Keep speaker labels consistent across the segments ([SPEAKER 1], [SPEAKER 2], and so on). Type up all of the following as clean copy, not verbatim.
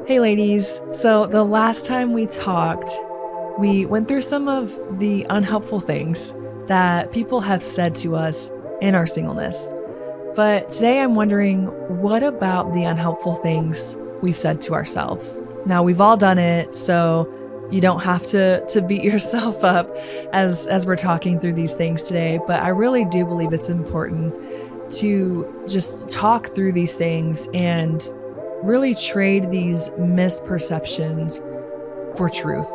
[SPEAKER 1] Hey ladies, so the last time we talked, we went through some of the unhelpful things that people have said to us in our singleness. But today I'm wondering, what about the unhelpful things we've said to ourselves? Now we've all done it, so you don't have to beat yourself up as we're talking through these things today, but I really do believe it's important to just talk through these things and really trade these misperceptions for truth.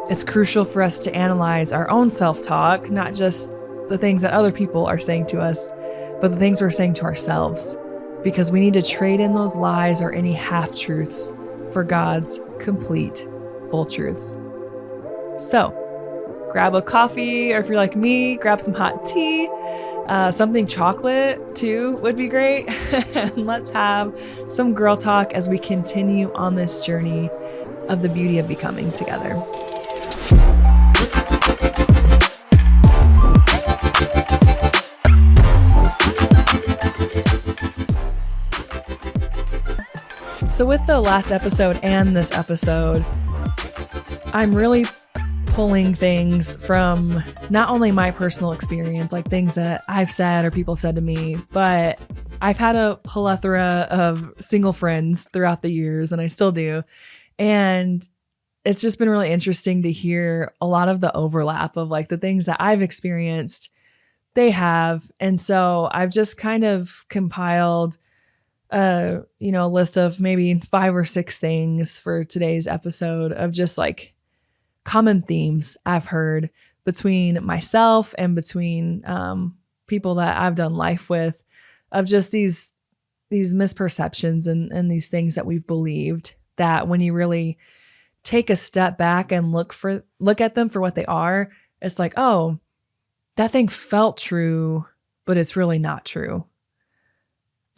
[SPEAKER 1] It's crucial for us to analyze our own self-talk, not just the things that other people are saying to us, but the things we're saying to ourselves, because we need to trade in those lies or any half-truths for God's complete, full truths. So, grab a coffee, or if you're like me, grab some hot tea. Something chocolate too would be great. And let's have some girl talk as we continue on this journey of the beauty of becoming together. So with the last episode and this episode, I'm really pulling things from not only my personal experience, like things that I've said or people have said to me, but I've had a plethora of single friends throughout the years, and I still do. And it's just been really interesting to hear a lot of the overlap of like the things that I've experienced, they have. And so I've just kind of compiled a list of maybe 5 or 6 things for today's episode of just like common themes I've heard between myself and between people that I've done life with, of just these misperceptions and these things that we've believed, that when you really take a step back and look at them for what they are, it's like, oh, that thing felt true, but it's really not true.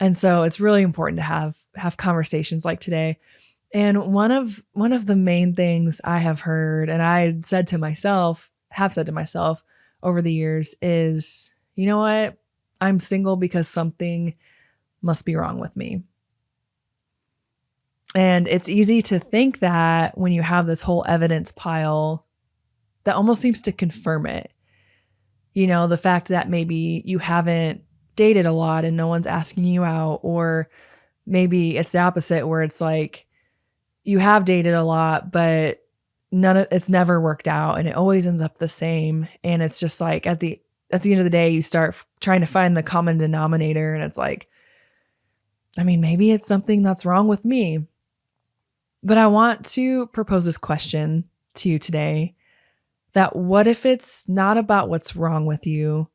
[SPEAKER 1] And so it's really important to have conversations like today. And one of the main things I have heard, and have said to myself over the years, is, you know what? I'm single because something must be wrong with me. And it's easy to think that when you have this whole evidence pile that almost seems to confirm it. You know, the fact that maybe you haven't dated a lot and no one's asking you out, or maybe it's the opposite where it's like, you have dated a lot, but it's never worked out, and it always ends up the same. And it's just like at the end of the day, you start trying to find the common denominator, and it's like, I mean, maybe it's something that's wrong with me. But I want to propose this question to you today, that what if it's not about what's wrong with you,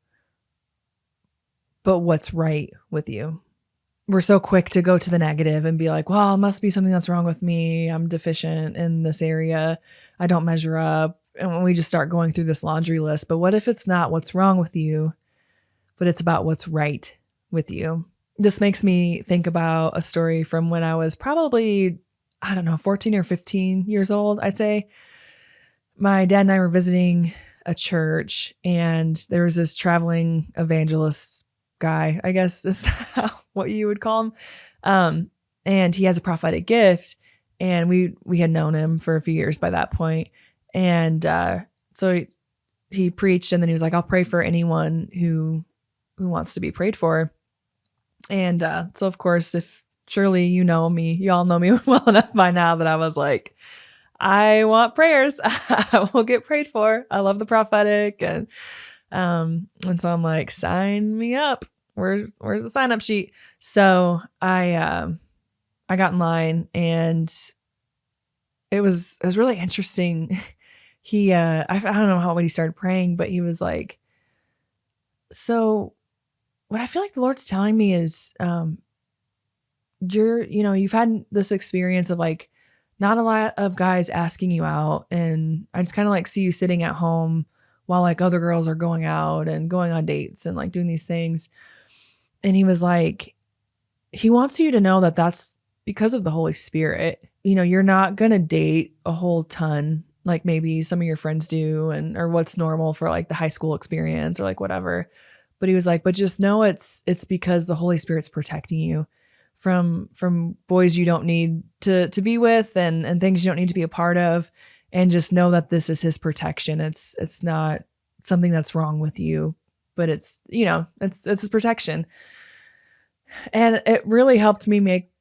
[SPEAKER 1] but what's right with you? We're so quick to go to the negative and be like, well, it must be something that's wrong with me. I'm deficient in this area. I don't measure up. And when we just start going through this laundry list, but what if it's not what's wrong with you, but it's about what's right with you? This makes me think about a story from when I was probably, 14 or 15 years old, I'd say. My dad and I were visiting a church, and there was this traveling evangelist guy, I guess is what you would call him. And he has a prophetic gift, and we had known him for a few years by that point. And so he preached, and then he was like, I'll pray for anyone who wants to be prayed for. And so of course, if surely you know me, you all know me well enough by now that I was like, I want prayers. I will get prayed for. I love the prophetic. And so I'm like, sign me up. Where's the sign up sheet? So I got in line, and it was really interesting. He, I don't know when he started praying, but he was like, so what I feel like the Lord's telling me is, you've had this experience of like, not a lot of guys asking you out. And I just kind of like see you sitting at home while like other girls are going out and going on dates and like doing these things. And he was like, he wants you to know that that's because of the Holy Spirit. You know, you're not going to date a whole ton like maybe some of your friends do, or what's normal for like the high school experience or like whatever. But he was like, but just know it's because the Holy Spirit's protecting you from boys you don't need to be with and things you don't need to be a part of, and just know that this is his protection. It's not something that's wrong with you, but it's, it's his protection. And it really helped me make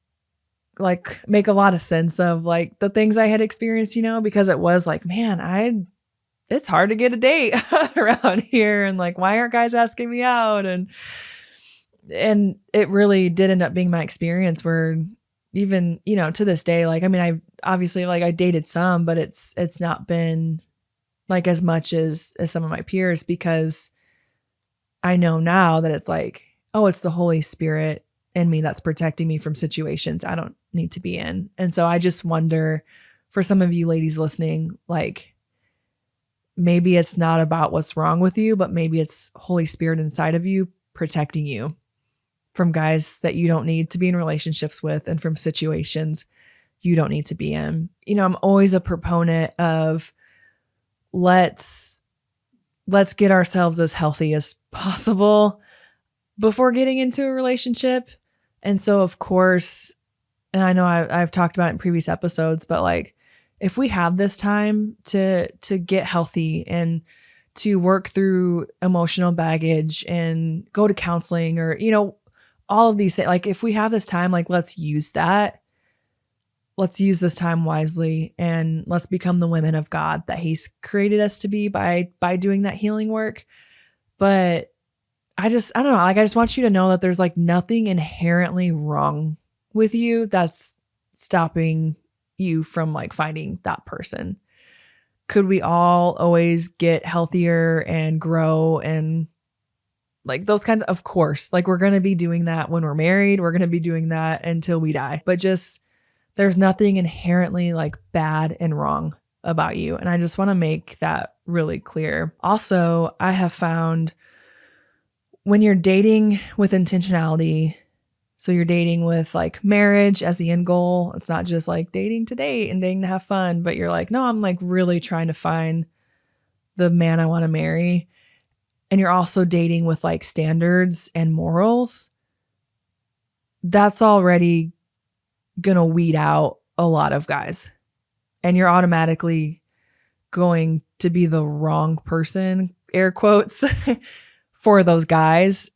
[SPEAKER 1] a lot of sense of like the things I had experienced, because it was like, man, it's hard to get a date around here. And like, why aren't guys asking me out? And it really did end up being my experience where even, to this day, like, I mean, I obviously like I dated some, but it's not been like as much as some of my peers, because I know now that it's like, oh, it's the Holy Spirit in me that's protecting me from situations I don't need to be in. And so I just wonder, for some of you ladies listening, like maybe it's not about what's wrong with you, but maybe it's Holy Spirit inside of you protecting you from guys that you don't need to be in relationships with and from situations you don't need to be in. I'm always a proponent of let's get ourselves as healthy as possible before getting into a relationship. And so, of course, and I know I've talked about it in previous episodes, but like if we have this time to get healthy and to work through emotional baggage and go to counseling or, all of these things, like if we have this time, like let's use that. Let's use this time wisely and let's become the women of God that he's created us to be by doing that healing work. But I don't know, like I just want you to know that there's like nothing inherently wrong with you that's stopping you from like finding that person. Could we all always get healthier and grow and like those kinds of course, like we're going to be doing that when we're married. We're going to be doing that until we die. But just there's nothing inherently like bad and wrong about you. And I just want to make that really clear. Also, I have found when you're dating with intentionality, so you're dating with like marriage as the end goal, it's not just like dating to date and dating to have fun, but you're like, no, I'm like really trying to find the man I want to marry. And you're also dating with like standards and morals. That's already gonna weed out a lot of guys. And you're automatically going to be the wrong person, air quotes, for those guys.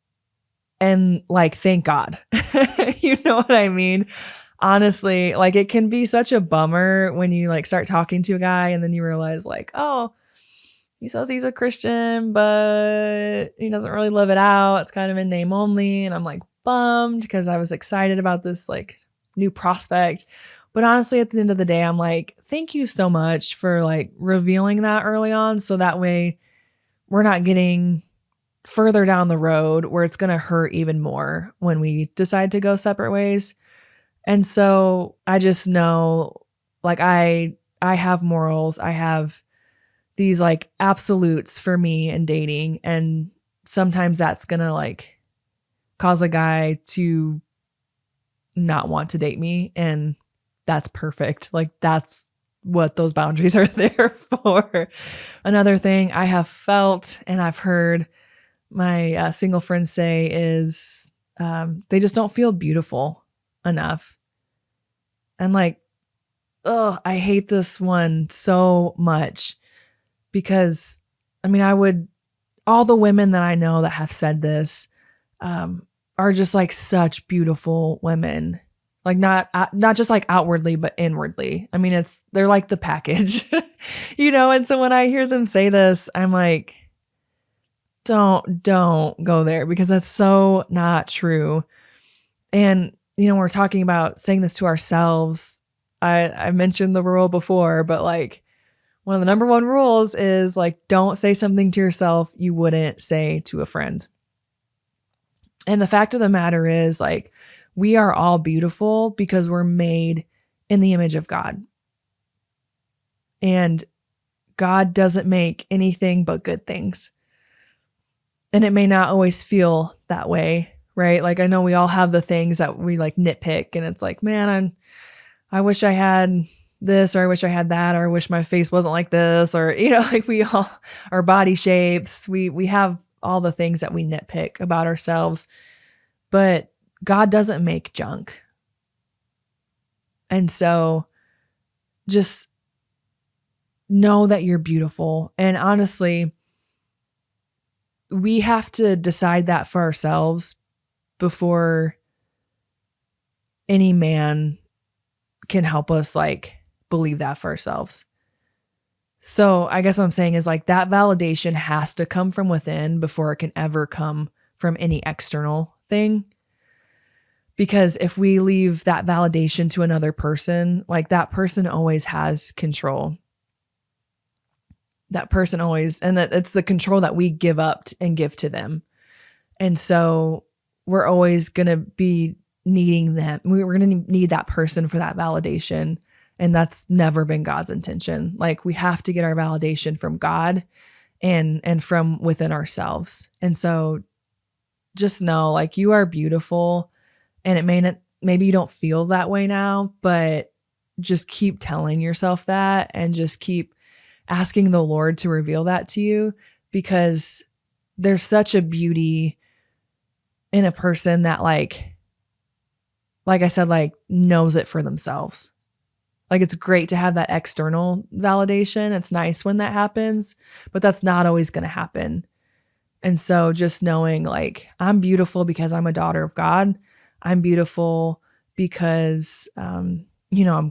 [SPEAKER 1] And like, thank God. You know what I mean? Honestly, like it can be such a bummer when you like start talking to a guy and then you realize like, oh, he says he's a Christian, but he doesn't really live it out. It's kind of in name only. And I'm like bummed because I was excited about this like new prospect. But honestly, at the end of the day, I'm like, thank you so much for like revealing that early on. So that way we're not getting further down the road where it's going to hurt even more when we decide to go separate ways. And so I just know like I have morals. I have these like absolutes for me in dating. And sometimes that's going to like cause a guy to not want to date me. And that's perfect. Like that's what those boundaries are there for. Another thing I have felt and I've heard my single friends say is they just don't feel beautiful enough. And like, oh, I hate this one so much because I mean, all the women that I know that have said this are just like such beautiful women. Like not just like outwardly, but inwardly. I mean, they're like the package, And so when I hear them say this, I'm like, don't go there because that's so not true. And, we're talking about saying this to ourselves. I mentioned the rule before, but like one of the number one rules is like, don't say something to yourself you wouldn't say to a friend. And the fact of the matter is like, we are all beautiful because we're made in the image of God. And God doesn't make anything but good things. And it may not always feel that way, right? Like I know we all have the things that we like nitpick and it's like, man, I wish I had this, or I wish I had that, or I wish my face wasn't like this, or, like we all, our body shapes, we have all the things that we nitpick about ourselves, but God doesn't make junk. And so just know that you're beautiful. And honestly, we have to decide that for ourselves before any man can help us like believe that for ourselves. So I guess what I'm saying is like that validation has to come from within before it can ever come from any external thing. Because if we leave that validation to another person, like that person always has control. That person always, and that it's the control that we give up and give to them. And so we're always going to be needing them. We're going to need that person for that validation. And that's never been God's intention. Like we have to get our validation from God and from within ourselves. And so just know like you are beautiful, and it may not, maybe you don't feel that way now, but just keep telling yourself that and just keep asking the Lord to reveal that to you, because there's such a beauty in a person that like I said, like knows it for themselves. Like it's great to have that external validation. It's nice when that happens, but that's not always going to happen. And so just knowing like I'm beautiful because I'm a daughter of God. I'm beautiful because, I'm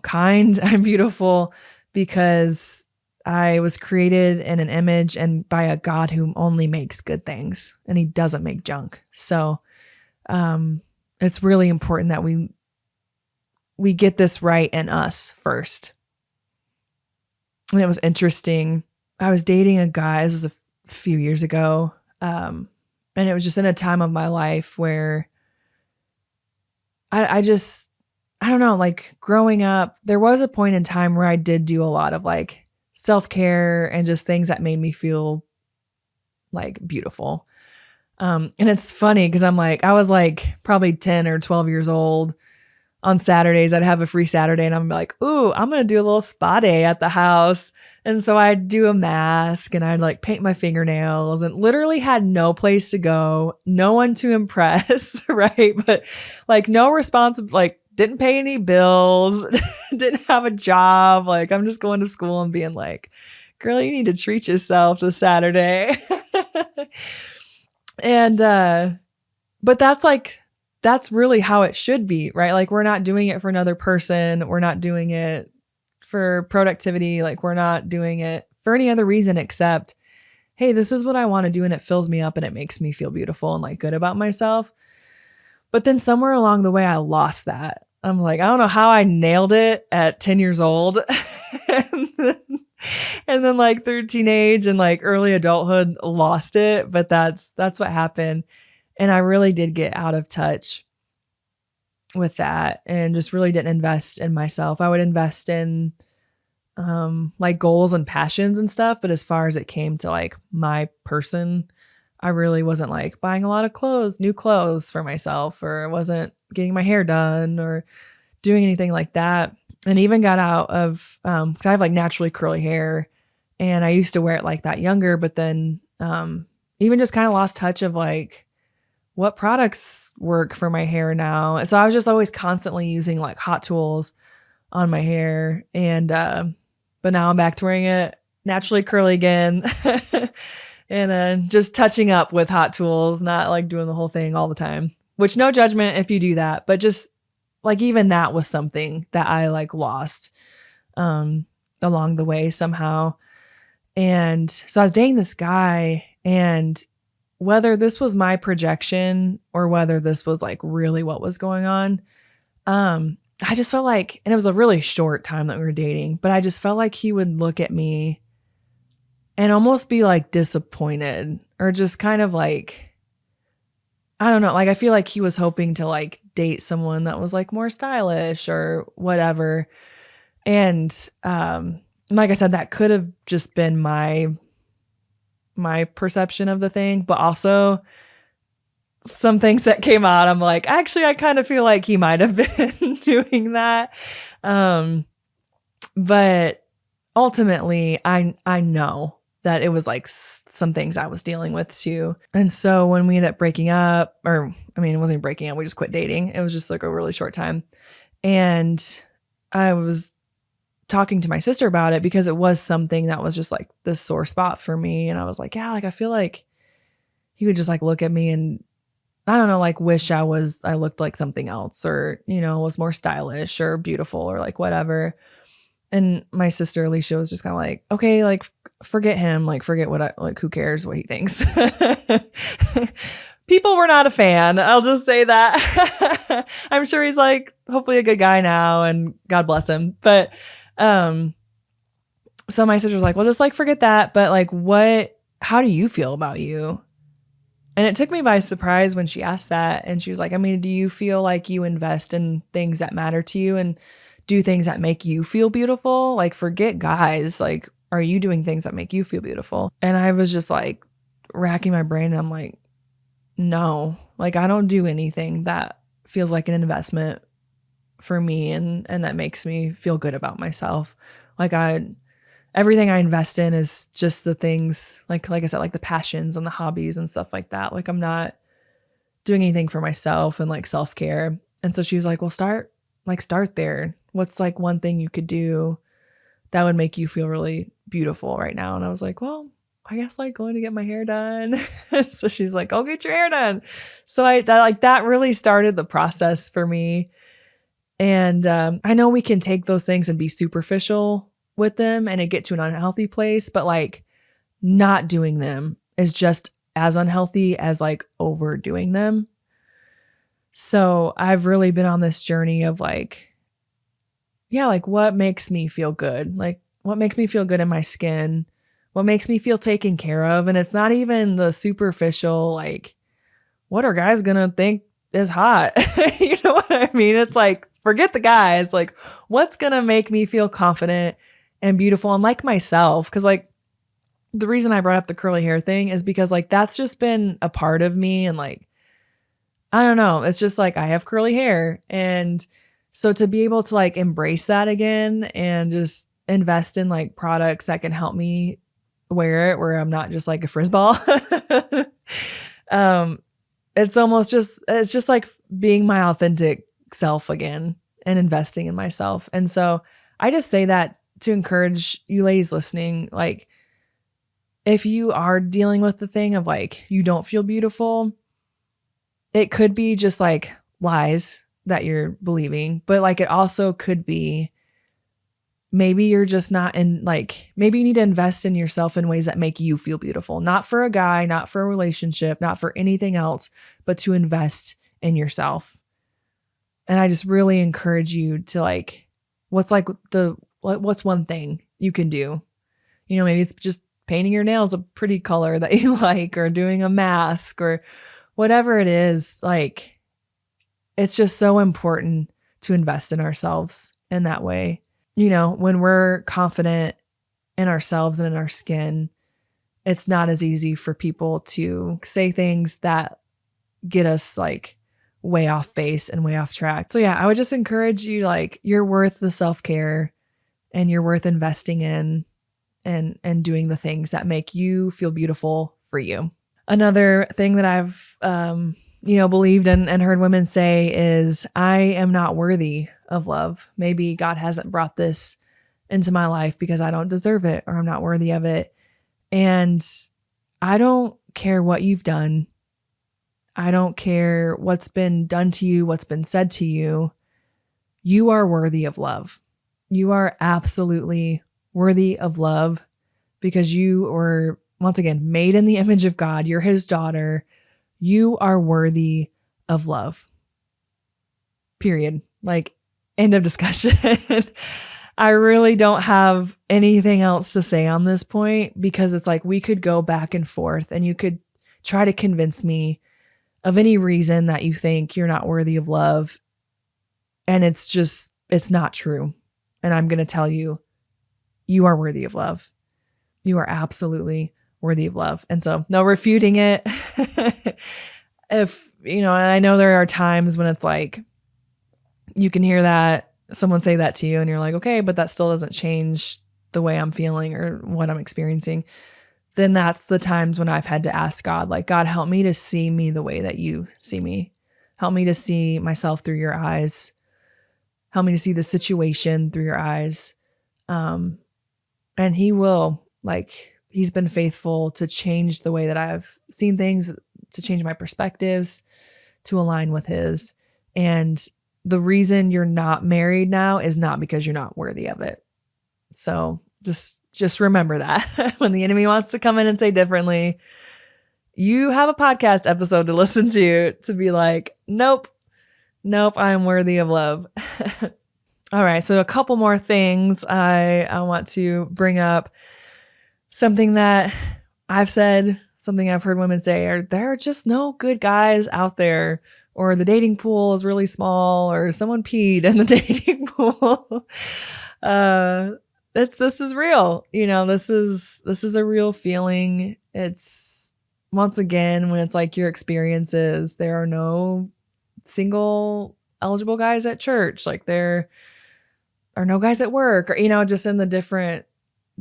[SPEAKER 1] kind. I'm beautiful because I was created in an image and by a God who only makes good things, and he doesn't make junk. So it's really important that we get this right in us first. And it was interesting. I was dating a guy, this was a few years ago. And it was just in a time of my life where I don't know, like growing up, there was a point in time where I did do a lot of like self-care and just things that made me feel like beautiful. And it's funny because I was like probably 10 or 12 years old. On Saturdays, I'd have a free Saturday and I'm like, ooh, I'm going to do a little spa day at the house. And so I'd do a mask and I'd like paint my fingernails and literally had no place to go, no one to impress, right? But like no responsibility, like didn't pay any bills, didn't have a job. Like I'm just going to school and being like, girl, you need to treat yourself this Saturday. And, but that's really how it should be, right? Like we're not doing it for another person. We're not doing it for productivity. Like we're not doing it for any other reason except, hey, this is what I want to do and it fills me up and it makes me feel beautiful and like good about myself. But then somewhere along the way, I lost that. I'm like, I don't know how I nailed it at 10 years old. and then like through teenage and like early adulthood, lost it. But that's what happened. And I really did get out of touch with that and just really didn't invest in myself. I would invest in like goals and passions and stuff. But as far as it came to like my person, I really wasn't like buying a lot of new clothes for myself, or wasn't getting my hair done or doing anything like that. And even got out of, cause I have like naturally curly hair and I used to wear it like that younger, but then even just kind of lost touch of like, what products work for my hair now. So I was just always constantly using like hot tools on my hair. And, but now I'm back to wearing it naturally curly again and just touching up with hot tools, not like doing the whole thing all the time, which no judgment if you do that, but just like, even that was something that I like lost, along the way somehow. And so I was dating this guy, and whether this was my projection or whether this was like really what was going on, I just felt like, and it was a really short time that we were dating, but I just felt like he would look at me and almost be like disappointed, or just kind of like, I don't know, like I feel like he was hoping to like date someone that was like more stylish or whatever. And like I said, that could have just been my perception of the thing, but also some things that came out, I'm like, actually, I kind of feel like he might have been doing that. But ultimately, I know that it was like some things I was dealing with too. And so when we ended up breaking up, or I mean, it wasn't breaking up, we just quit dating. It was just like a really short time. And I was talking to my sister about it because it was something that was just like this sore spot for me. And I was like, yeah, like I feel like he would just like look at me and I don't know, like wish I looked like something else or, was more stylish or beautiful or like whatever. And my sister Alicia was just kind of like, okay, like forget him, like forget who cares what he thinks. People were not a fan. I'll just say that. I'm sure he's like hopefully a good guy now and God bless him. But so my sister was like, well, just like forget that. But like how do you feel about you? And it took me by surprise when she asked that. And she was like, I mean, do you feel like you invest in things that matter to you and do things that make you feel beautiful? Like forget guys. Like, are you doing things that make you feel beautiful? And I was just like racking my brain. And I'm like, no, like I don't do anything that feels like an investment for me and that makes me feel good about myself. Like everything I invest in is just the things like I said, like the passions and the hobbies and stuff like that. Like I'm not doing anything for myself and like self-care. And so she was like, well, start there. What's like one thing you could do that would make you feel really beautiful right now? And I was like, well, I guess like going to get my hair done. So she's like, go get your hair done. So that really started the process for me. And I know we can take those things and be superficial with them and it get to an unhealthy place, but like not doing them is just as unhealthy as like overdoing them. So I've really been on this journey of like, yeah, like what makes me feel good? Like what makes me feel good in my skin? What makes me feel taken care of? And it's not even the superficial, like, what are guys gonna think is hot? You know what I mean? It's like, forget the guys. Like, what's gonna make me feel confident and beautiful and like myself? Because like the reason I brought up the curly hair thing is because like that's just been a part of me. And like, I don't know, it's just like I have curly hair. And so to be able to like embrace that again and just invest in like products that can help me wear it where I'm not just like a frisball. It's just like being my authentic self again and investing in myself. And so I just say that to encourage you ladies listening, like if you are dealing with the thing of like, you don't feel beautiful, it could be just like lies that you're believing, but like it also could be maybe you're just not in like, maybe you need to invest in yourself in ways that make you feel beautiful, not for a guy, not for a relationship, not for anything else, but to invest in yourself. And I just really encourage you to like, what's one thing you can do? Maybe it's just painting your nails a pretty color that you like, or doing a mask or whatever it is. Like, it's just so important to invest in ourselves in that way. When we're confident in ourselves and in our skin, it's not as easy for people to say things that get us like way off base and way off track. So yeah, I would just encourage you, like, you're worth the self-care and you're worth investing in and doing the things that make you feel beautiful for you. Another thing that I've, believed and heard women say is, I am not worthy of love. Maybe God hasn't brought this into my life because I don't deserve it or I'm not worthy of it. And I don't care what you've done. I don't care what's been done to you, what's been said to you. You are worthy of love. You are absolutely worthy of love because you were, once again, made in the image of God. You're his daughter. You are worthy of love. Period. Like, end of discussion. I really don't have anything else to say on this point because it's like we could go back and forth and you could try to convince me of any reason that you think you're not worthy of love. And it's not true. And I'm going to tell you, you are worthy of love. You are absolutely worthy of love. And so no refuting it. And I know there are times when it's like, you can hear that someone say that to you and you're like, okay, but that still doesn't change the way I'm feeling or what I'm experiencing. Then that's the times when I've had to ask God, like, God, help me to see me the way that you see me. Help me to see myself through your eyes. Help me to see the situation through your eyes. And he will, like, he's been faithful to change the way that I've seen things, to change my perspectives, to align with his. And the reason you're not married now is not because you're not worthy of it. So just remember that when the enemy wants to come in and say differently, you have a podcast episode to listen to be like, nope, I am worthy of love. All right. So a couple more things I want to bring up. Something that I've said, something I've heard women say, are there are just no good guys out there, or the dating pool is really small, or someone peed in the dating pool. This is real. This is a real feeling. It's, once again, when it's like your experiences, there are no single eligible guys at church. Like, there are no guys at work, or, just in the different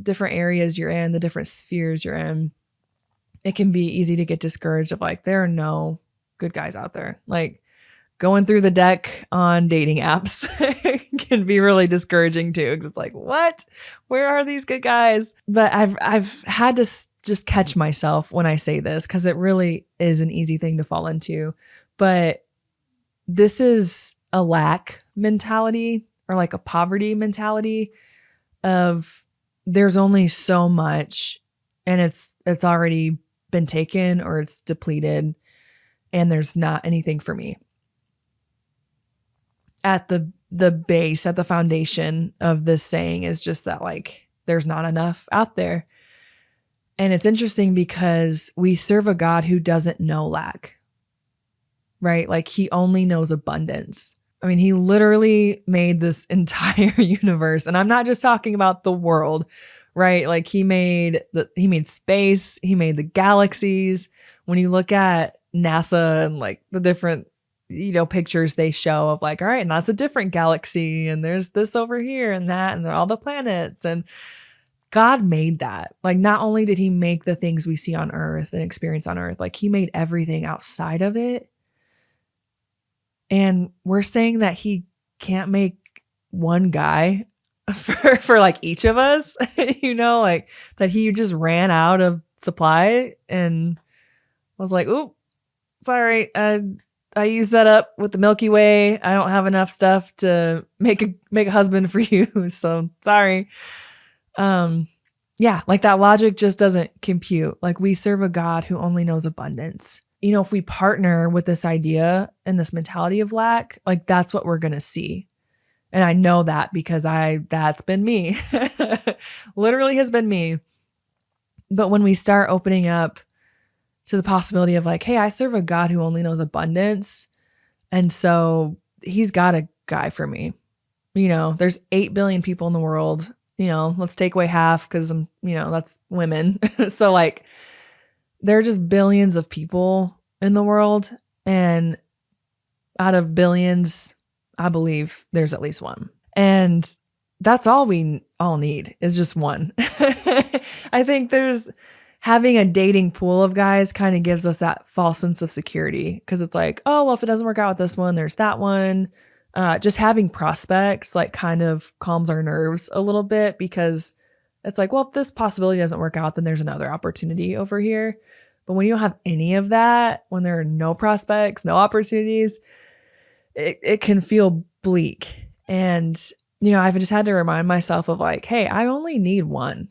[SPEAKER 1] areas you're in, the different spheres you're in. It can be easy to get discouraged of like, there are no good guys out there. Like, going through the deck on dating apps can be really discouraging too. Cause it's like, what, where are these good guys? But I've had to just catch myself when I say this, cause it really is an easy thing to fall into. But this is a lack mentality, or like a poverty mentality of, there's only so much, and it's already been taken, or it's depleted, and there's not anything for me. At the base, at the foundation of this saying is just that, like, there's not enough out there. And it's interesting because we serve a God who doesn't know lack, right? Like, he only knows abundance. I mean, he literally made this entire universe. And I'm not just talking about the world, right? Like, he made space, he made the galaxies. When you look at NASA and like the different, pictures they show of like, all right, and that's a different galaxy, and there's this over here and that, and they're all the planets. And God made that. Like, not only did he make the things we see on earth and experience on earth, like, he made everything outside of it. And we're saying that he can't make one guy for like each of us, like that he just ran out of supply and was like, "Ooh, sorry, I used that up with the Milky Way. I don't have enough stuff to make a husband for you, so sorry." Yeah, like, that logic just doesn't compute. Like, we serve a God who only knows abundance. If we partner with this idea and this mentality of lack, like, that's what we're going to see. And I know that because that's been me. Literally has been me. But when we start opening up to the possibility of like, hey, I serve a God who only knows abundance, and so he's got a guy for me. There's 8 billion people in the world. Let's take away half, because that's women. So like, there are just billions of people in the world, and out of billions, I believe there's at least one. And that's all we all need, is just one. I think having a dating pool of guys kind of gives us that false sense of security, because it's like, oh, well, if it doesn't work out with this one, there's that one. Just having prospects like kind of calms our nerves a little bit, because it's like, well, if this possibility doesn't work out, then there's another opportunity over here. But when you don't have any of that, when there are no prospects, no opportunities, it can feel bleak. And, I've just had to remind myself of like, hey, I only need one.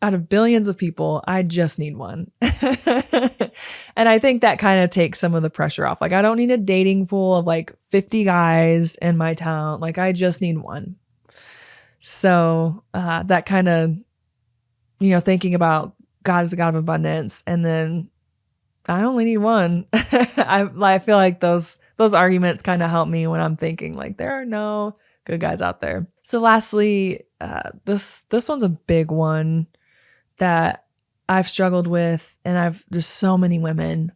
[SPEAKER 1] Out of billions of people, I just need one. And I think that kind of takes some of the pressure off. Like, I don't need a dating pool of like 50 guys in my town. Like, I just need one. So that kind of, thinking about God as a God of abundance, and then I only need one. I feel like those arguments kind of help me when I'm thinking like, there are no good guys out there. So lastly, this one's a big one that I've struggled with, and just so many women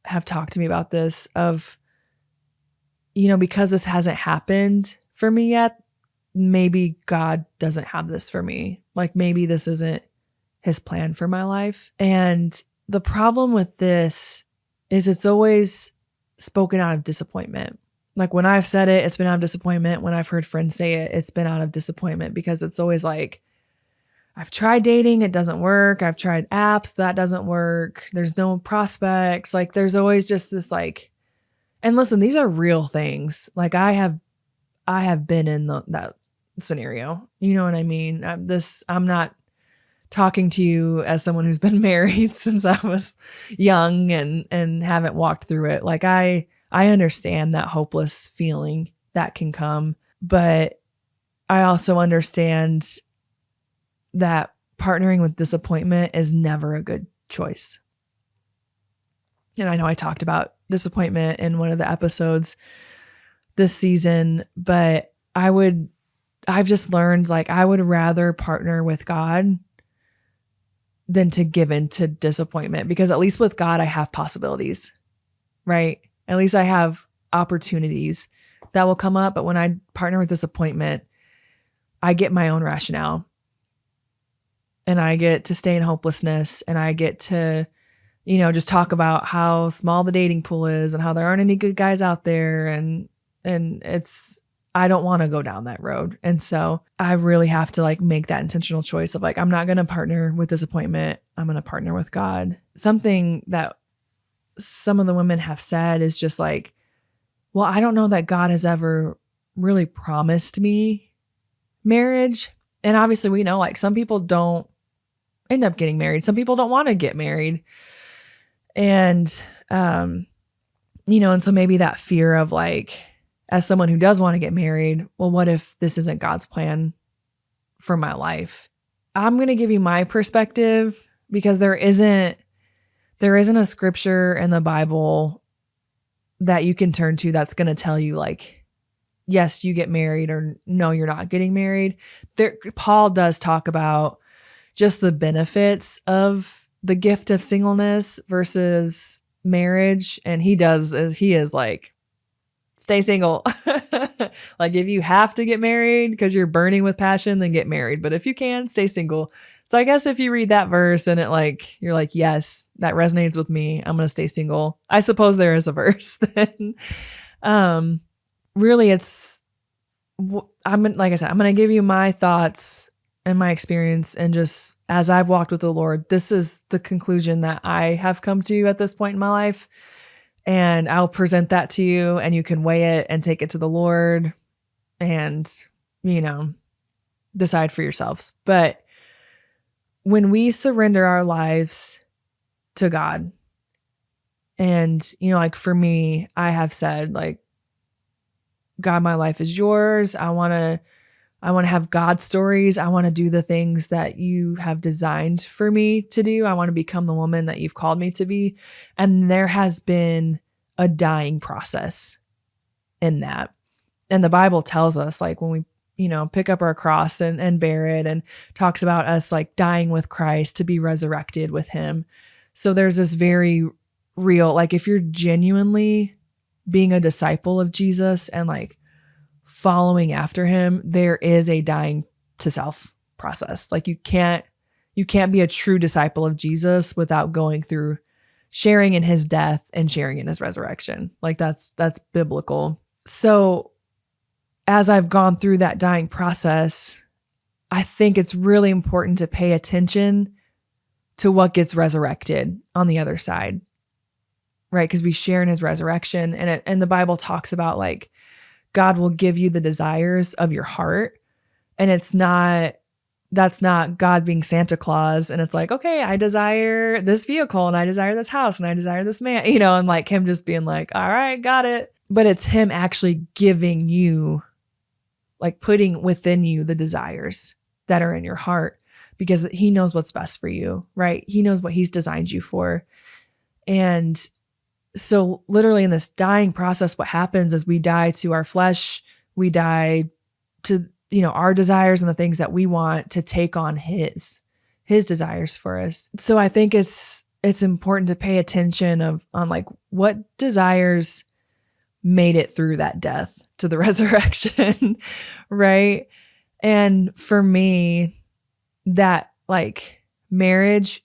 [SPEAKER 1] have talked to me about this of, because this hasn't happened for me yet, maybe God doesn't have this for me. Like, maybe this isn't his plan for my life. And the problem with this is it's always spoken out of disappointment. Like when I've said it, it's been out of disappointment. When I've heard friends say it, it's been out of disappointment, because it's always like, I've tried dating, it doesn't work. I've tried apps, that doesn't work. There's no prospects. Like there's always just this like, and listen, these are real things. Like I have been in that scenario. You know what I mean? I'm not talking to you as someone who's been married since I was young and haven't walked through it. Like I understand that hopeless feeling that can come, but I also understand that partnering with disappointment is never a good choice. And I know I talked about disappointment in one of the episodes this season, but I've just learned, like, I would rather partner with God than to give in to disappointment, because at least with God, I have possibilities, right? At least I have opportunities that will come up. But when I partner with disappointment, I get my own rationale, and I get to stay in hopelessness, and I get to, just talk about how small the dating pool is and how there aren't any good guys out there. And I don't want to go down that road. And so I really have to like make that intentional choice of like, I'm not going to partner with disappointment. I'm going to partner with God. Something that some of the women have said is just like, well, I don't know that God has ever really promised me marriage. And obviously we know like some people don't end up getting married. Some people don't want to get married. And, and so maybe that fear of like, as someone who does want to get married, well, what if this isn't God's plan for my life? I'm going to give you my perspective, because there isn't a scripture in the Bible that you can turn to that's going to tell you like, yes, you get married, or no, you're not getting married. Paul does talk about just the benefits of the gift of singleness versus marriage. And he is like, stay single. Like if you have to get married because you're burning with passion, then get married. But if you can, stay single. So I guess if you read that verse and you're like, yes, that resonates with me, I'm going to stay single. I suppose there is a verse then. Really like I said, I'm going to give you my thoughts and my experience. And just as I've walked with the Lord, this is the conclusion that I have come to at this point in my life. And I'll present that to you, and you can weigh it and take it to the Lord and, decide for yourselves. But when we surrender our lives to God, and, like for me, I have said like, God, my life is yours. I want to have God stories. I want to do the things that you have designed for me to do. I want to become the woman that you've called me to be. And there has been a dying process in that. And the Bible tells us like when we, pick up our cross and bear it, and talks about us like dying with Christ to be resurrected with him. So there's this very real, like if you're genuinely being a disciple of Jesus and like following after him, there is a dying to self process. Like you can't be a true disciple of Jesus without going through sharing in his death and sharing in his resurrection. Like that's biblical. So as I've gone through that dying process, I think it's really important to pay attention to what gets resurrected on the other side, right? Because we share in his resurrection, and the Bible talks about like God will give you the desires of your heart. And that's not God being Santa Claus. And it's like, okay, I desire this vehicle, and I desire this house, and I desire this man, and like him just being like, all right, got it. But it's him actually giving you, like putting within you the desires that are in your heart, because he knows what's best for you, right? He knows what he's designed you for. And so literally in this dying process, what happens is we die to our flesh. We die to, our desires and the things that we want to take on his desires for us. So I think it's important to pay attention on like what desires made it through that death to the resurrection, right? And for me, that like marriage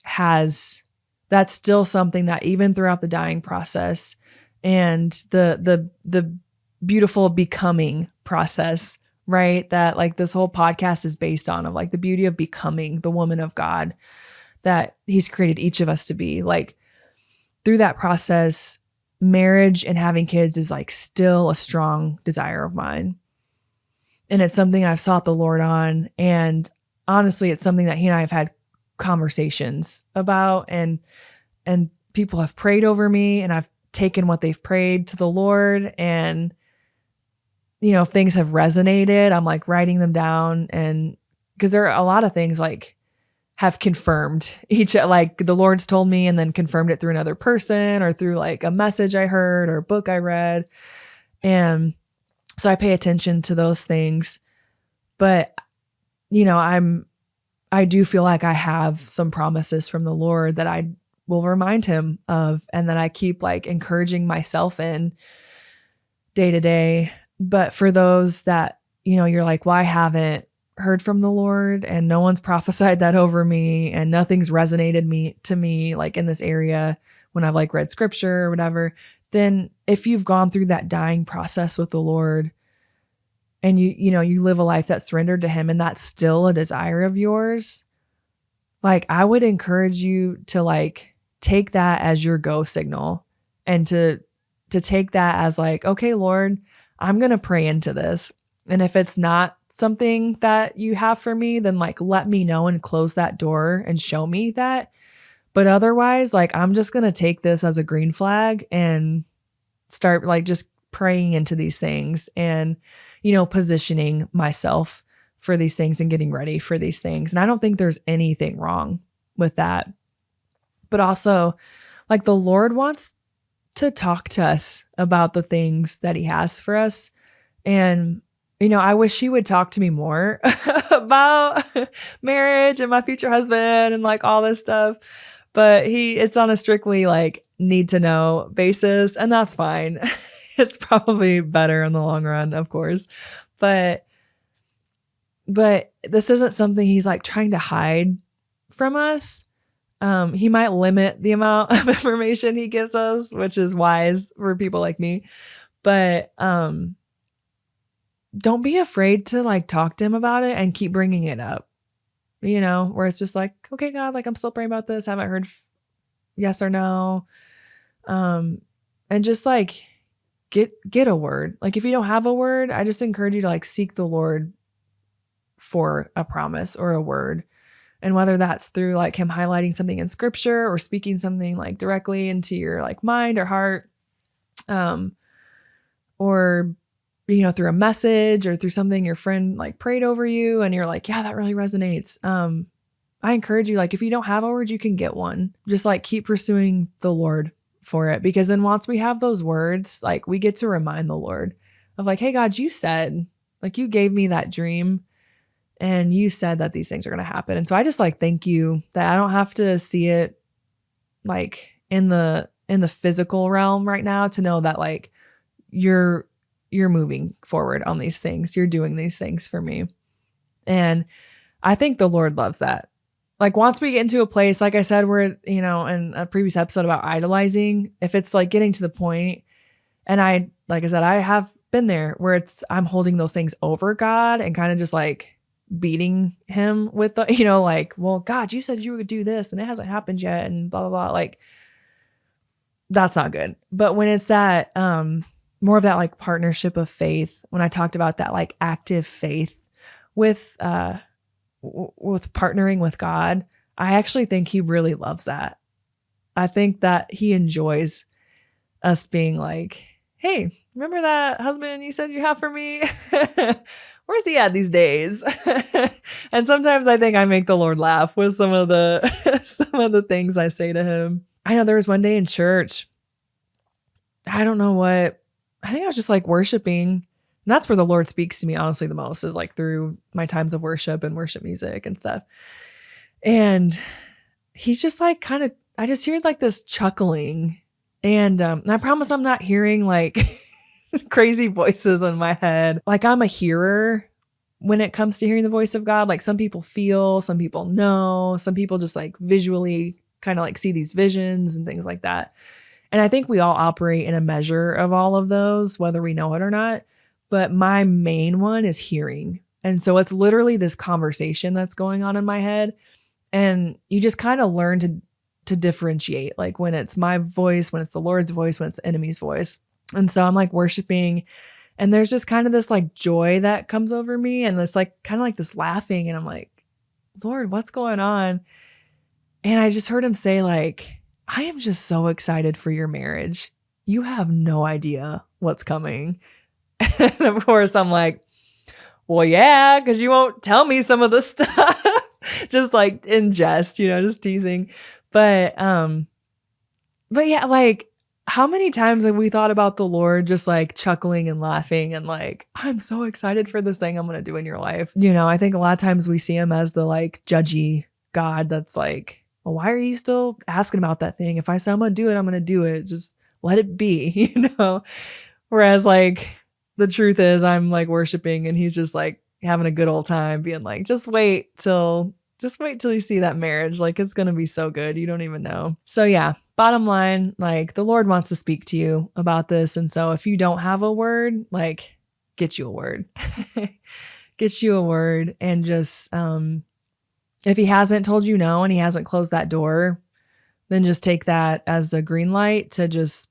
[SPEAKER 1] that's still something that even throughout the dying process and the beautiful becoming process, right? That like this whole podcast is based on, of like the beauty of becoming the woman of God that he's created each of us to be. Like through that process, marriage and having kids is like still a strong desire of mine. And it's something I've sought the Lord on. And honestly, it's something that he and I have had conversations about, and people have prayed over me, and I've taken what they've prayed to the Lord. And, you know, if things have resonated, I'm like writing them down. And because there are a lot of things like have confirmed each, like the Lord's told me and then confirmed it through another person or through like a message I heard or a book I read. And so I pay attention to those things. But, you know, I do feel like I have some promises from the Lord that I will remind him of, and that I keep like encouraging myself in day to day. But for those that, you know, you're like, well, I haven't heard from the Lord and no one's prophesied that over me and nothing's resonated to me like in this area when I've like read scripture or whatever, then if you've gone through that dying process with the Lord and you know, you live a life that's surrendered to him and that's still a desire of yours, like I would encourage you to like take that as your go signal and to take that as like, okay, Lord, I'm going to pray into this. And if it's not something that you have for me, then like, let me know and close that door and show me that. But otherwise, like, I'm just going to take this as a green flag and start like just praying into these things and, you know, positioning myself for these things and getting ready for these things. And I don't think there's anything wrong with that. But also, like, the Lord wants to talk to us about the things that he has for us. And, you know, I wish he would talk to me more about marriage and my future husband and like all this stuff. But it's on a strictly like need to know basis, and that's fine. It's probably better in the long run, of course. But this isn't something he's like trying to hide from us. He might limit the amount of information he gives us, which is wise for people like me. But don't be afraid to like talk to him about it and keep bringing it up, you know, where it's just like, okay, God, like I'm still praying about this. Haven't heard yes or no. And just like get a word. Like if you don't have a word, I just encourage you to like seek the Lord for a promise or a word. And whether that's through like him highlighting something in scripture or speaking something like directly into your like mind or heart, or, you know, through a message or through something your friend like prayed over you and you're like, yeah, that really resonates. I encourage you, like, if you don't have a word, you can get one. Just like keep pursuing the Lord for it. Because then once we have those words, like we get to remind the Lord of like, hey, God, you said, like, you gave me that dream and you said that these things are going to happen. And so I just like, thank you that I don't have to see it like in the physical realm right now to know that like you're moving forward on these things. You're doing these things for me. And I think the Lord loves that. Like once we get into a place, like I said, where, you know, in a previous episode about idolizing, if it's like getting to the point, and like I said, I have been there where I'm holding those things over God and kind of just like beating him with the, you know, like, well, God, you said you would do this and it hasn't happened yet and blah, blah, blah. Like that's not good. But when it's that, more of that like partnership of faith, when I talked about that like active faith with partnering with God, I actually think he really loves that. I think that he enjoys us being like, hey, remember that husband you said you have for me? Where's he at these days? And sometimes I think I make the Lord laugh with some of the things I say to him. I know there was one day in church, I don't know what, I think I was just like worshiping. And that's where the Lord speaks to me honestly the most, is like through my times of worship and worship music and stuff. And he's just like I just hear like this chuckling. And I promise I'm not hearing like crazy voices in my head. Like I'm a hearer when it comes to hearing the voice of God. Like some people feel, some people know, some people just like visually kind of like see these visions and things like that. And I think we all operate in a measure of all of those, whether we know it or not. But my main one is hearing. And so it's literally this conversation that's going on in my head. And you just kind of learn to differentiate, like when it's my voice, when it's the Lord's voice, when it's the enemy's voice. And so I'm like worshiping, and there's just kind of this like joy that comes over me, and this like kind of like this laughing. And I'm like, Lord, what's going on? And I just heard him say, like, I am just so excited for your marriage. You have no idea what's coming. And of course, I'm like, well, yeah, because you won't tell me some of the stuff. Just like in jest, just teasing. But yeah, like how many times have we thought about the Lord just like chuckling and laughing and like, I'm so excited for this thing I'm going to do in your life. I think a lot of times we see him as the like judgy God that's like, well, why are you still asking about that thing? If I say I'm going to do it, I'm going to do it. Just let it be, Whereas like the truth is I'm like worshiping and he's just like having a good old time being like, just wait till you see that marriage. Like it's going to be so good. You don't even know. So yeah, bottom line, like the Lord wants to speak to you about this. And so if you don't have a word, like get you a word, get you a word. And just, if he hasn't told you no, and he hasn't closed that door, then just take that as a green light to just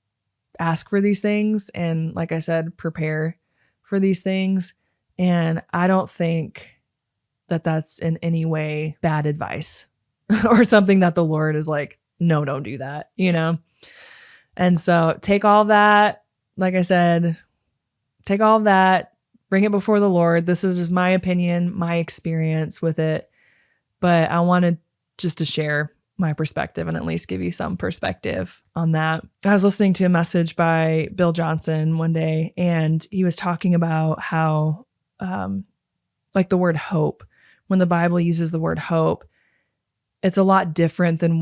[SPEAKER 1] ask for these things. And like I said, prepare for these things. And I don't think that that's in any way bad advice or something that the Lord is like, no, don't do that, And so take all that, like I said, take all that, bring it before the Lord. This is just my opinion, my experience with it. But I wanted just to share my perspective and at least give you some perspective on that. I was listening to a message by Bill Johnson one day, and he was talking about how, like the word hope, when the Bible uses the word hope, it's a lot different than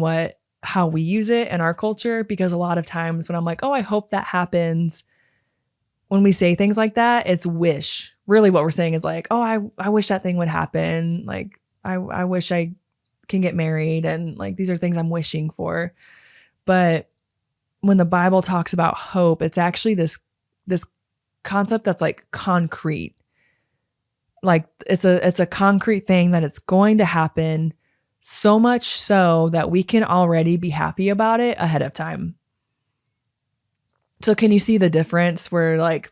[SPEAKER 1] how we use it in our culture. Because a lot of times when I'm like, oh, I hope that happens, when we say things like that, it's wish. Really what we're saying is like, oh, I wish that thing would happen. Like, I wish I can get married. And like, these are things I'm wishing for. But when the Bible talks about hope, it's actually this concept that's like concrete. Like it's a concrete thing that it's going to happen, so much so that we can already be happy about it ahead of time. So can you see the difference where like,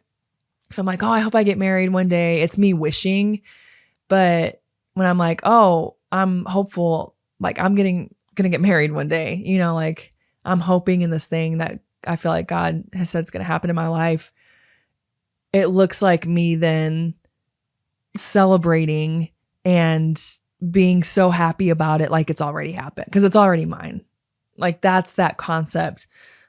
[SPEAKER 1] if I'm like, oh, I hope I get married one day, it's me wishing. But when I'm like, oh, I'm hopeful, like I'm gonna get married one day, like I'm hoping in this thing that I feel like God has said is going to happen in my life. It looks like me then celebrating and being so happy about it, like it's already happened because it's already mine. Like that's that concept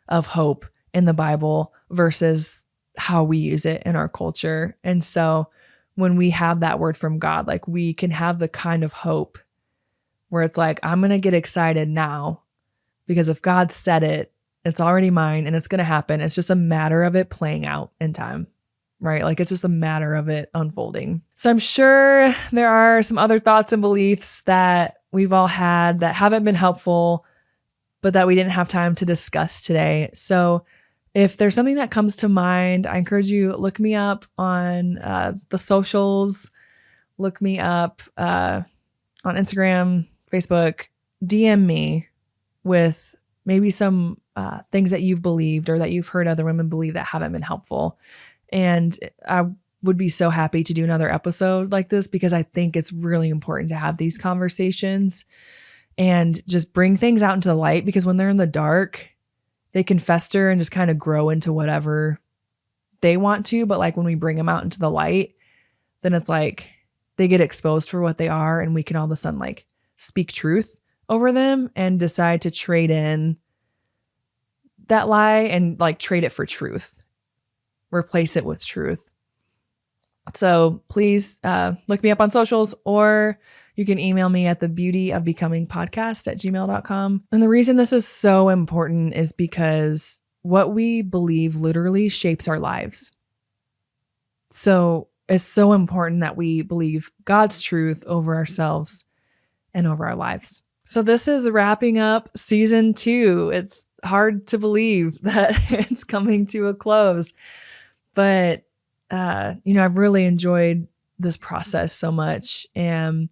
[SPEAKER 1] of hope in the Bible versus how we use it in our culture. And so when we have that word from God, like we can have the kind of hope where it's like, I'm going to get excited now because if God said it, it's already mine and it's going to happen. It's just a matter of it playing out in time. Right? Like it's just a matter of it unfolding. So I'm sure there are some other thoughts and beliefs that we've all had that haven't been helpful, but that we didn't have time to discuss today. So if there's something that comes to mind, I encourage you, look me up on the socials, look me up on Instagram, Facebook, DM me with maybe some things that you've believed or that you've heard other women believe that haven't been helpful. And I would be so happy to do another episode like this because I think it's really important to have these conversations and just bring things out into the light, because when they're in the dark, they can fester and just kind of grow into whatever they want to. But like when we bring them out into the light, then it's like they get exposed for what they are, and we can all of a sudden like speak truth over them and decide to trade in that lie and like trade it for truth. Replace it with truth. So please look me up on socials, or you can email me at thebeautyofbecomingpodcast@gmail.com. And the reason this is so important is because what we believe literally shapes our lives. So it's so important that we believe God's truth over ourselves and over our lives. So this is wrapping up season 2. It's hard to believe that it's coming to a close, but I've really enjoyed this process so much, and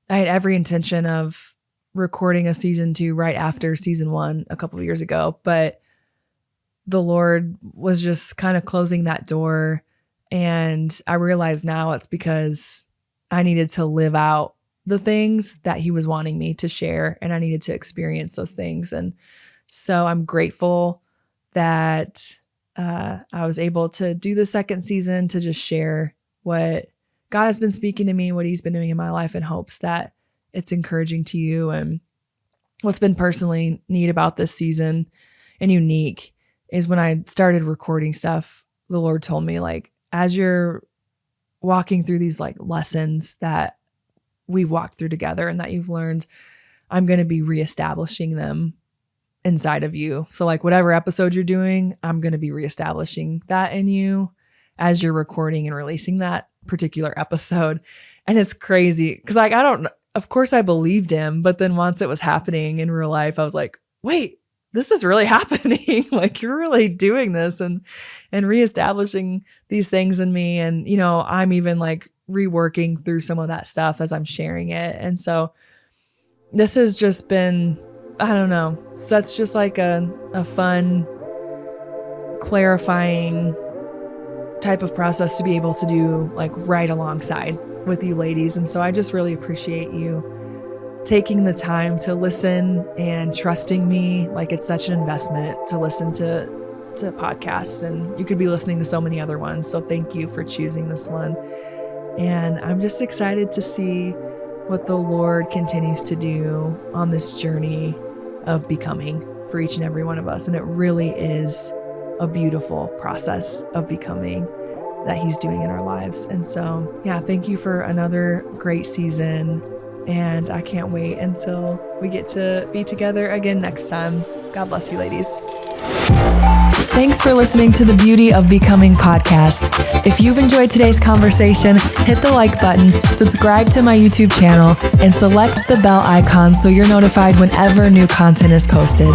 [SPEAKER 1] I had every intention of recording a season 2 right after season 1 a couple of years ago, but the Lord was just kind of closing that door, and I realize now it's because I needed to live out the things that he was wanting me to share, and I needed to experience those things. And so I'm grateful that I was able to do the second season to just share what God has been speaking to me, what he's been doing in my life, in hopes that it's encouraging to you. And what's been personally neat about this season and unique is when I started recording stuff, the Lord told me, like, as you're walking through these like lessons that we've walked through together and that you've learned, I'm going to be reestablishing them inside of you. So like whatever episode you're doing, I'm going to be reestablishing that in you as you're recording and releasing that particular episode. And it's crazy because like, of course I believed him, but then once it was happening in real life, I was like, wait, this is really happening. Like you're really doing this and reestablishing these things in me. And, I'm even like reworking through some of that stuff as I'm sharing it. And so this has just been, I don't know, so that's just like a fun, clarifying type of process to be able to do like right alongside with you ladies. And so I just really appreciate you taking the time to listen and trusting me. Like it's such an investment to listen to podcasts, and you could be listening to so many other ones. So thank you for choosing this one. And I'm just excited to see what the Lord continues to do on this journey of becoming for each and every one of us. And it really is a beautiful process of becoming that he's doing in our lives. And so, yeah, thank you for another great season. And I can't wait until we get to be together again next time. God bless you, ladies. Thanks for listening to the Beauty of Becoming podcast. If you've enjoyed today's conversation, hit the like button, subscribe to my YouTube channel, and select the bell icon so you're notified whenever new content is posted.